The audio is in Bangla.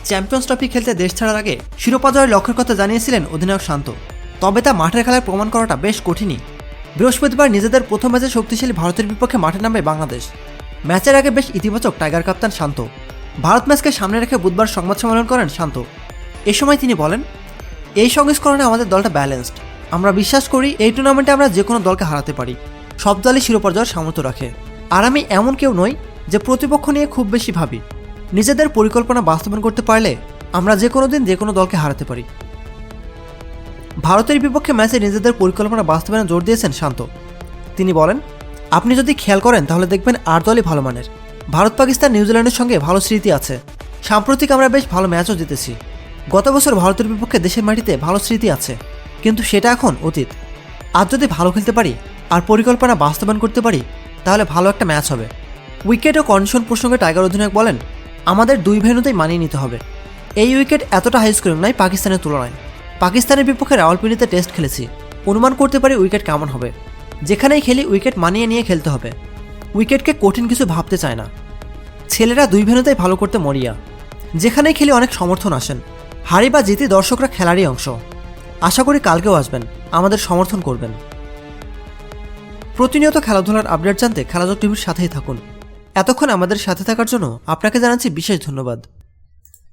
চ্যাম্পিয়ন্স ট্রফি খেলতে দেশ ছাড়ার আগে শিরোপা জয়ের লক্ষ্যের কথা জানিয়েছিলেন অধিনায়ক শান্ত। তবে তা মাঠের খেলায় প্রমাণ করাটা বেশ কঠিনই। বৃহস্পতিবার নিজেদের প্রথম ম্যাচে শক্তিশালী ভারতের বিপক্ষে মাঠে নামবে বাংলাদেশ। ম্যাচের আগে বেশ ইতিবাচক টাইগার কাপ্তান শান্ত। ভারত ম্যাচকে সামনে রেখে বুধবার সংবাদ সম্মেলন করেন শান্ত। এ সময় তিনি বলেন, এই সংস্করণে আমাদের দলটা ব্যালেন্সড। আমরা বিশ্বাস করি এই টুর্নামেন্টে আমরা যে কোনো দলকে হারাতে পারি। সব দলই শিরোপা জয়ের সামর্থ্য রাখে। আর আমি এমন কেউ নই যে প্রতিপক্ষ নিয়ে খুব বেশি ভাবি। নিজেদের পরিকল্পনা বাস্তবায়ন করতে পারলে আমরা যে কোনো দিন যে কোনো দলকে হারাতে পারি। ভারতের বিপক্ষে ম্যাচে নিজেদের পরিকল্পনা বাস্তবায়নে জোর দিয়েছেন শান্ত। তিনি বলেন, আপনি যদি খেয়াল করেন তাহলে দেখবেন আর দলই ভালো মানের। ভারত পাকিস্তান নিউজিল্যান্ডের সঙ্গে ভালো স্মৃতি আছে। সাম্প্রতিক আমরা বেশ ভালো ম্যাচও জিতেছি। গত বছর ভারতের বিপক্ষে দেশের মাটিতে ভালো স্মৃতি আছে, কিন্তু সেটা এখন অতীত। আজ যদি ভালো খেলতে পারি আর পরিকল্পনা বাস্তবায়ন করতে পারি তাহলে ভালো একটা ম্যাচ হবে। উইকেট ও কন্ডিশন প্রসঙ্গে টাইগার অধিনায়ক বলেন, আমাদের দুই ভেন্যুতেই মানিয়ে নিতে হবে। এই উইকেট এতটা হাই স্কোরিং নয় পাকিস্তানের তুলনায়। পাকিস্তানের বিপক্ষে রাওয়ালপিন্ডিতে টেস্ট খেলেছি, অনুমান করতে পারি উইকেট কেমন হবে। যেখানেই খেলি উইকেট মানিয়ে নিয়ে খেলতে হবে। উইকেটকে কঠিন কিছু ভাবতে চায় না। ছেলেরা দুই ভেন্যুতেই ভালো করতে মরিয়া। যেখানেই খেলি অনেক সমর্থন আসেন। হারি বা জিতি দর্শকরা খেলারই অংশ। আশা করি কালকেও আসবেন, আমাদের সমর্থন করবেন। প্রতিনিয়ত খেলাধুলার আপডেট জানতে খেলাযোগ টিভির সাথেই থাকুন। এতক্ষণ আমাদের সাথে থাকার জন্য আপনাকে জানাচ্ছি বিশেষ ধন্যবাদ।